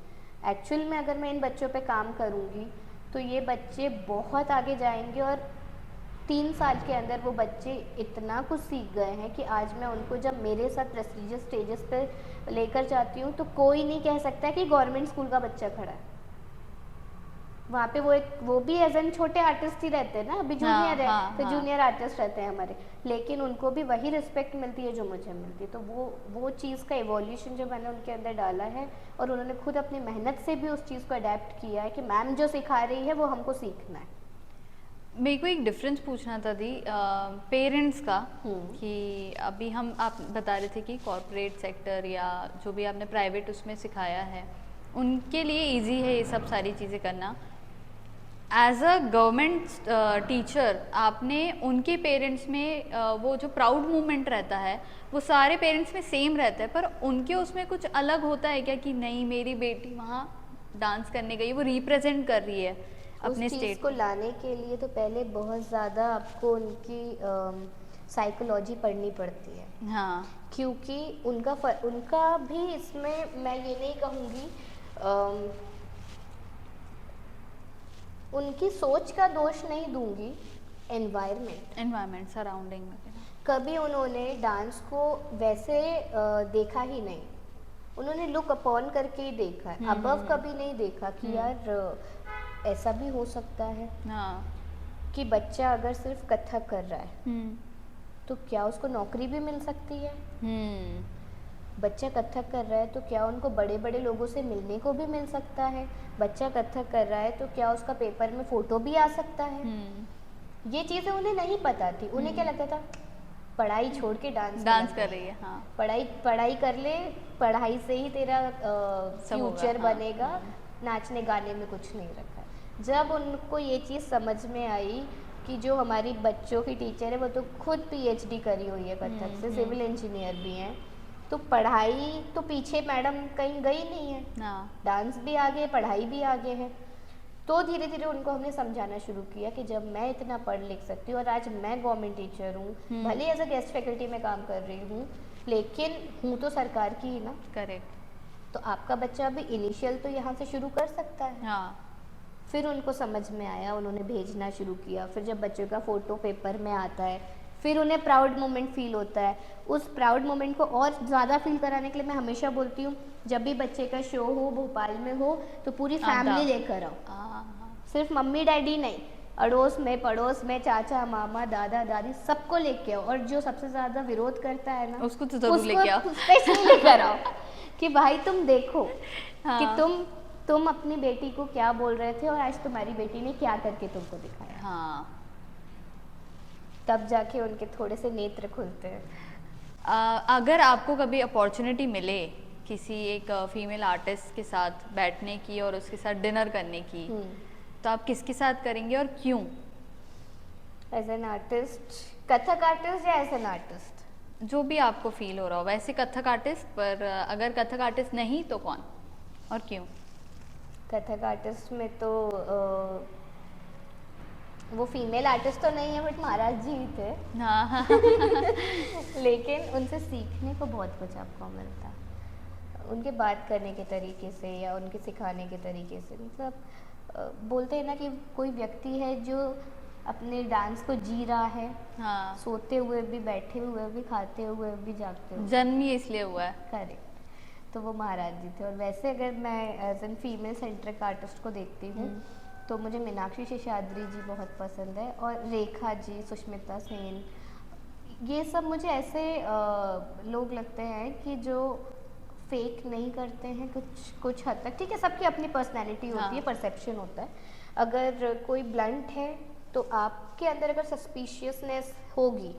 एक्चुअल में अगर मैं इन बच्चों पे काम करूँगी तो ये बच्चे बहुत आगे जाएंगे और 3 साल के अंदर वो बच्चे इतना कुछ सीख गए हैं कि आज मैं उनको जब मेरे साथ प्रेस्टिजियस स्टेजेस पे लेकर जाती हूँ तो कोई नहीं कह सकता कि गवर्नमेंट स्कूल का बच्चा खड़ा है। वहाँ पे वो भी एज एन छोटे आर्टिस्ट ही रहते हैं ना, अभी जूनियर है तो जूनियर आर्टिस्ट रहते हैं हमारे, लेकिन उनको भी वही रिस्पेक्ट मिलती है जो मुझे मिलती है। तो वो चीज़ का एवोल्यूशन जो मैंने उनके अंदर डाला है और उन्होंने खुद अपनी मेहनत से भी उस चीज़ को अडेप्ट किया है कि मैम जो सिखा रही है वो हमको सीखना है। मेरे को एक डिफरेंस पूछना था दी पेरेंट्स का, कि अभी आप बता रहे थे कि कॉर्पोरेट सेक्टर या जो भी आपने प्राइवेट उसमें सिखाया है उनके लिए इजी है ये सब सारी चीज़ें करना। एज अ गवर्नमेंट टीचर आपने उनके पेरेंट्स में वो जो प्राउड मोमेंट रहता है वो सारे पेरेंट्स में सेम रहता है, पर उनके उसमें कुछ अलग होता है क्या कि नहीं मेरी बेटी वहाँ डांस करने गई, वो रिप्रेजेंट कर रही है अपने स्टेट को लाने के लिए तो पहले बहुत ज़्यादा आपको उनकी साइकोलॉजी पढ़नी पड़ती है। हाँ, क्योंकि उनका भी इसमें मैं ये नहीं कहूँगी, उनकी सोच का दोष नहीं दूंगी, एनवायरनमेंट सराउंडिंग में कभी उन्होंने डांस को वैसे देखा ही नहीं, उन्होंने लुक अपॉन करके ही देखा है, अबव कभी नहीं देखा कि यार ऐसा भी हो सकता है। हाँ, कि बच्चा अगर सिर्फ कथक कर रहा है तो क्या उसको नौकरी भी मिल सकती है। बच्चा कथक कर रहा है तो क्या उनको बड़े बड़े लोगों से मिलने को भी मिल सकता है। बच्चा कथक कर रहा है तो क्या उसका पेपर में फोटो भी आ सकता है। ये चीज़ें उन्हें नहीं पता थी। उन्हें क्या लगता था पढ़ाई छोड़ के डांस कर रही है। हाँ, पढ़ाई कर ले, पढ़ाई से ही तेरा फ्यूचर बनेगा, नाचने गाने में कुछ नहीं रखा है। जब उनको ये चीज़ समझ में आई कि जो हमारी बच्चों की टीचर है वो तो खुद पीएचडी करी हुई है कथक से, सिविल इंजीनियर भी हैं, तो पढ़ाई तो पीछे मैडम कहीं गई नहीं है। डांस भी आगे, पढ़ाई भी आगे है। तो धीरे धीरे उनको हमने समझाना शुरू किया कि जब मैं इतना पढ़ लिख सकती हूँ और आज मैं गवर्नमेंट टीचर हूँ, भले एज अ गेस्ट फैकल्टी में काम कर रही हूँ, लेकिन हूँ तो सरकार की ही ना। करेक्ट। तो आपका बच्चा भी इनिशियल तो यहाँ से शुरू कर सकता है। हाँ। फिर उनको समझ में आया, उन्होंने भेजना शुरू किया। फिर जब बच्चों का फ़ोटो पेपर में आता है, फिर उन्हें प्राउड मोमेंट फील होता है। उस प्राउड मोमेंट को और ज़्यादा फील कराने के लिए मैं हमेशा बोलती हूँ, जब भी बच्चे का शो हो भोपाल में हो तो पूरी फैमिली लेकर आओ। सिर्फ मम्मी डैडी नहीं, अड़ोस में पड़ोस में चाचा मामा दादा दादी सबको लेके आओ। और जो सबसे ज़्यादा विरोध करता है ना, उसको तो जरूर लेके आओ, स्पेशली लेकर आओ कि भाई तुम देखो कि तुम अपनी बेटी को क्या बोल रहे थे और आज तुम्हारी बेटी ने क्या करके तुमको दिखाया। हाँ, तब जाके उनके थोड़े से नेत्र खुलते हैं। अगर आपको कभी अपॉर्चुनिटी मिले किसी एक फीमेल आर्टिस्ट के साथ बैठने की और उसके साथ डिनर करने की, तो आप किसके साथ करेंगे और क्यों? As an artist, Kathak artist या एज एन आर्टिस्ट? जो भी आपको फील हो रहा हो। वैसे कथक आर्टिस्ट, पर अगर कथक आर्टिस्ट नहीं तो कौन और क्यों? कथक आर्टिस्ट में तो वो फीमेल आर्टिस्ट तो नहीं है, बट महाराज जी ही थे। हाँ। लेकिन उनसे सीखने को बहुत कुछ आपको मिलता है, उनके बात करने के तरीके से या उनके सिखाने के तरीके से। मतलब बोलते हैं ना कि कोई व्यक्ति है जो अपने डांस को जी रहा है। हाँ। सोते हुए भी, बैठे हुए भी, खाते हुए भी, जागते हुए। जन्म ही इसलिए हुआ है। करेक्ट। तो वो महाराज जी थे। और वैसे अगर मैं as an female centric artist को देखती हूँ तो मुझे मीनाक्षी शेषाद्री जी बहुत पसंद है, और रेखा जी, सुष्मिता सेन, ये सब मुझे ऐसे लोग लगते हैं कि जो फेक नहीं करते हैं कुछ हद तक। ठीक है, सबकी अपनी पर्सनैलिटी होती है, परसेप्शन होता है। अगर कोई ब्लंट है तो आपके अंदर अगर सस्पिशियसनेस होगी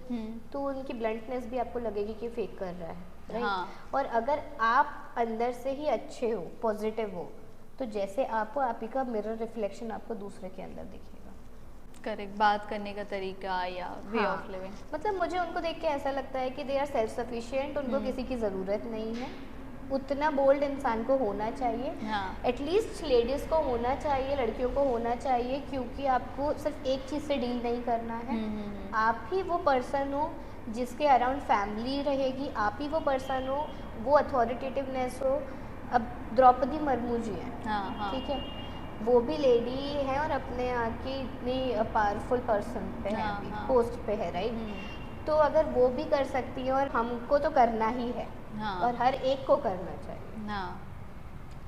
तो उनकी ब्लंटनेस भी आपको लगेगी कि फेक कर रहा है। राइट। और अगर आप अंदर से ही अच्छे हो, पॉजिटिव हो, तो जैसे आप हो, आप ही का मिरर रिफ्लेक्शन आपको दूसरे के अंदर दिखेगा। करेक्ट। बात करने का तरीका या वे ऑफ लिविंग, मतलब मुझे उनको देख के ऐसा लगता है कि दे आर सेल्फ सफिशिएंट। उनको किसी की ज़रूरत नहीं है। उतना बोल्ड इंसान को होना चाहिए। एटलीस्ट लेडीज़ को होना चाहिए, लड़कियों को होना चाहिए, क्योंकि आपको सिर्फ एक चीज़ से डील नहीं करना है। आप ही वो पर्सन हो जिसके अराउंड फैमिली रहेगी, आप ही वो पर्सन हो, वो अथॉरिटेटिवनेस हो। अब द्रौपदी मुर्मू जी हैं, ठीक है, वो भी लेडी है और अपने यहाँ की इतनी पावरफुल पर्सन पे है, हाँ, अभी हाँ। पोस्ट पे है, राइट। तो अगर वो भी कर सकती है और हमको तो करना ही है, हाँ। और हर एक को करना चाहिए। हाँ।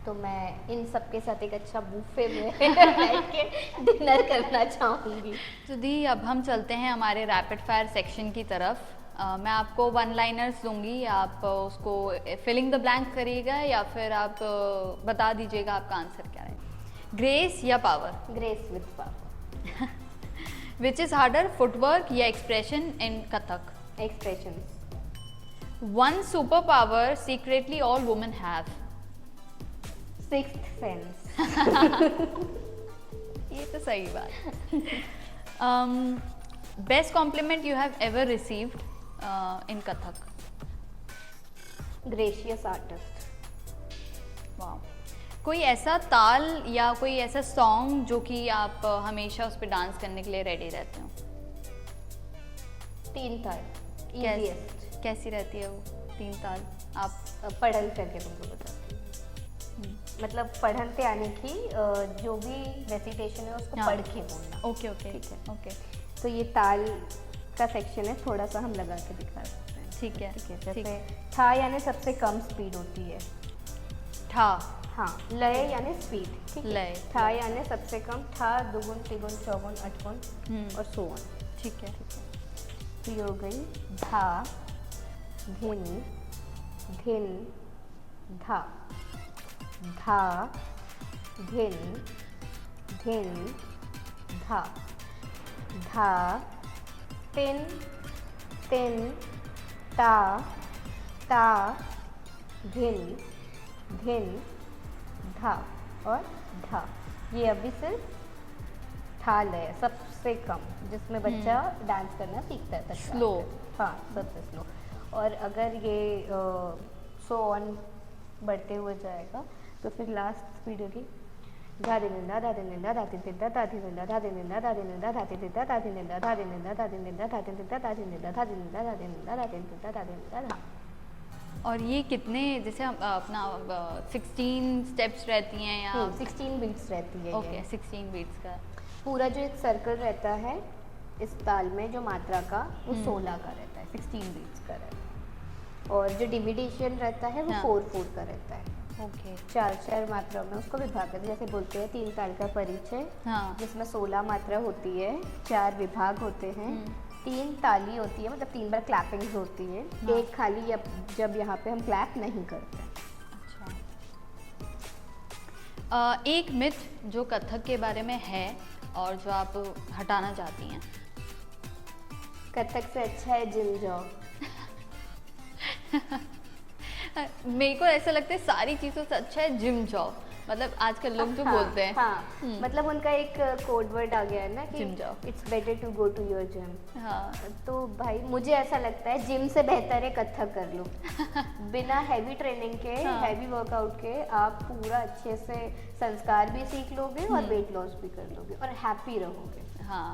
तो मैं इन सब के साथ एक अच्छा बुफे में बैठ के डिनर करना चाहूँगी। तो दी अब हम चलते हैं हमारे रैपिड फायर सेक्शन की तरफ। मैं आपको वन लाइनर्स दूंगी, आप उसको फिलिंग द ब्लैंक करिएगा या फिर आप बता दीजिएगा आपका आंसर क्या है। ग्रेस या power? Grace with power. Which is harder, footwork या expression in Kathak? Expressions. One super power secretly all women have? Sixth sense. ये तो सही बात। Best compliment you have ever received in Kathak? Gracious artist. वाह। कोई ऐसा ताल या कोई ऐसा सॉन्ग जो कि आप हमेशा उस पर डांस करने के लिए रेडी रहते हो? 3 ताल। इजीएस्ट। कैसी रहती है वो 3 ताल? आप पढ़न करके तुमको बताती हूँ। मतलब पढ़न पे आने की जो भी रेसिटेशन है उसको हाँ। पढ़ के बोलना। ओके ओके ठीक है। ओके तो ये ताल का सेक्शन है, थोड़ा सा हम लगा के दिखा सकते हैं। ठीक है ठीक है। ठीक। जैसे था यानी सबसे कम स्पीड होती है। ठा। हाँ। लय यानी स्पीड। ठीक है। लय। था यानी सबसे कम, था दुगुन तिगुन चौगुन अठगुन और सो ऑन। ठीक है। तो ये हो गई धा, धिन, धिन, धा, धा, धिन, धिन, धा, धा, तिन, तिन, ता, ता, धिन, धिन, धा और धा। ये अभी सिर्फ था लय सबसे कम, जिसमें बच्चा डांस करना सीखता है तक। स्लो। हाँ, सबसे स्लो। और अगर ये सो ऑन बढ़ते हुए जाएगा तो फिर लास्ट स्पीड होगी धाधि निंदा धाधि निंदा धाधि निंदा धाधि निंदा धाधि निंदा धाधि निंदा धाधि निंदा धाधि निंदा धाधि निंदा धाधि निंदा धाधि निंदा धाधि निंदा धाधि निंदा धाधि निंदा धाधि निंदा धाधि निंदा धा। और ये कितने, जैसे हम अपना 16 स्टेप्स रहती हैं या 16 बीट्स रहती है। ओके ये 16 बीट्स का। पूरा जो एक सर्कल रहता है इस ताल में, जो मात्रा का, वो 16 का रहता है, 16 बीट्स का रहता है। और जो डिविडेशन रहता है वो हाँ। 4/4 का रहता है। ओके। 4 मात्रा में उसको विभाग करते हैं। जैसे बोलते हैं 3 ताल का परिचय, हाँ। जिसमें 16 मात्रा होती है, 4 विभाग होते हैं, 3 ताली होती है, मतलब 3 बार क्लैपिंग्स होती है। हाँ। एक खाली जब यहाँ पे हम क्लैप नहीं करते। अच्छा। एक मिथ जो कथक के बारे में है और जो आप हटाना चाहती हैं? कथक से अच्छा है जिम जाओ। मेरे को ऐसा लगता है सारी चीज़ों से अच्छा है जिम जाओ। मतलब आजकल लोग जो बोलते हैं। हाँ। मतलब उनका एक कोड वर्ड आ गया है ना कि जिम जाओ। It's better to go to your gym. हाँ। तो भाई मुझे ऐसा लगता है जिम से बेहतर है कथक कर लो। बिना हैवी ट्रेनिंग के, हाँ। हैवी वर्कआउट के आप पूरा अच्छे से संस्कार भी सीख लोगे और वेट लॉस भी कर लोगे और हैप्पी रहोगे। हाँ।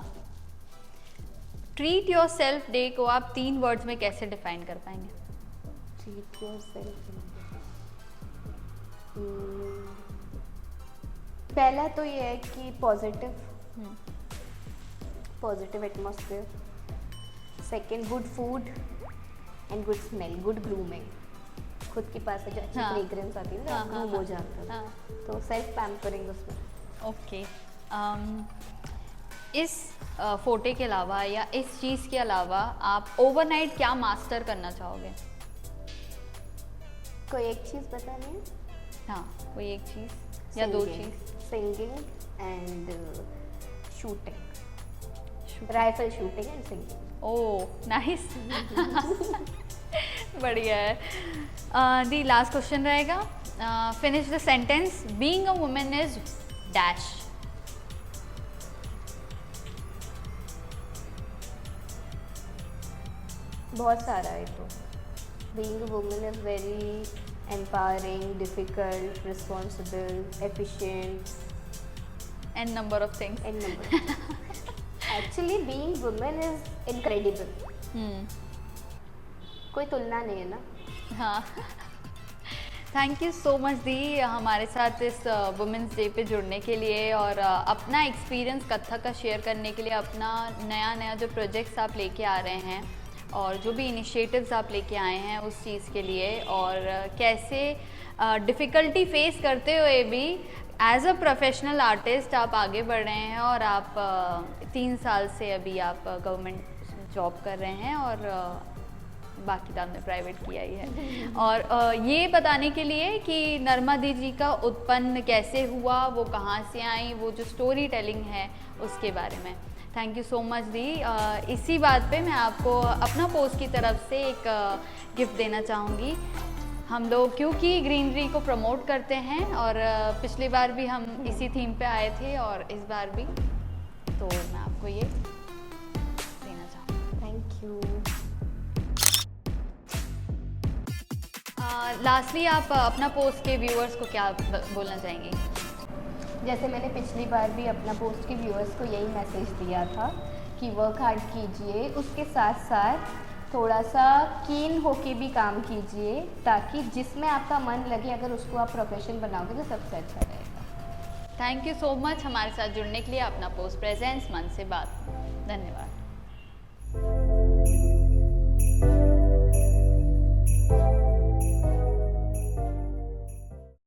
ट्रीट योर सेल्फ डे को आप 3 वर्ड्स में कैसे डिफाइन कर पाएंगे? Treat yourself. पहला तो ये है कि positive atmosphere. Second, good food and good smell, good grooming. खुद के पास जो अच्छी हाँ। फ्रेग्रेंस आती है ना, हाँ, ग्रूम हाँ, हो जाता है। हाँ। तो सेल्फ पैम्परिंग उसमें। ओके। इस फोटे के अलावा या इस चीज़ के अलावा आप ओवरनाइट क्या मास्टर करना चाहोगे? कोई एक चीज़ बतानी है? हाँ, कोई एक चीज़ या 2 चीज़? Singing and shooting. Rifle shooting and singing. Oh nice. बढ़िया है। दी लास्ट क्वेश्चन रहेगा। Finish the sentence. Being a women is dash. बहुत सारा है तो। Being a woman is very empowering, difficult, responsible, efficient, and number of things. and number. Actually, being woman is incredible. कोई तुलना नहीं है ना। हाँ। थैंक यू सो मच दी हमारे साथ इस वुमेंस डे पे जुड़ने के लिए और अपना एक्सपीरियंस कथक का शेयर करने के लिए, अपना नया नया जो प्रोजेक्ट्स आप लेके आ रहे हैं और जो भी इनिशिएटिव्स आप लेके आए हैं उस चीज़ के लिए, और कैसे डिफ़िकल्टी फेस करते हुए भी एज अ प्रोफेशनल आर्टिस्ट आप आगे बढ़ रहे हैं, और आप 3 साल से अभी आप गवर्नमेंट जॉब कर रहे हैं और बाकी तो आपने प्राइवेट किया ही है। और ये बताने के लिए कि नर्मदा जी का उत्पन्न कैसे हुआ, वो कहाँ से आई, वो जो स्टोरी टेलिंग है उसके बारे में। थैंक यू सो मच दी। इसी बात पे मैं आपको अपना पोस्ट की तरफ से एक गिफ्ट देना चाहूँगी। हम लोग क्योंकि ग्रीनरी को प्रमोट करते हैं और पिछली बार भी हम इसी थीम पे आए थे और इस बार भी, तो मैं आपको ये देना चाहूँगी। Thank you. लास्टली आप अपना पोस्ट के व्यूअर्स को क्या बोलना चाहेंगे? जैसे मैंने पिछली बार भी अपना पोस्ट के व्यूअर्स को यही मैसेज दिया था कि वर्क हार्ड कीजिए, उसके साथ साथ थोड़ा सा कीन होके भी काम कीजिए, ताकि जिसमें आपका मन लगे अगर उसको आप प्रोफेशन बनाओगे तो सबसे अच्छा रहेगा। थैंक यू सो मच हमारे साथ जुड़ने के लिए। अपना पोस्ट प्रेजेंस मन से बात। धन्यवाद।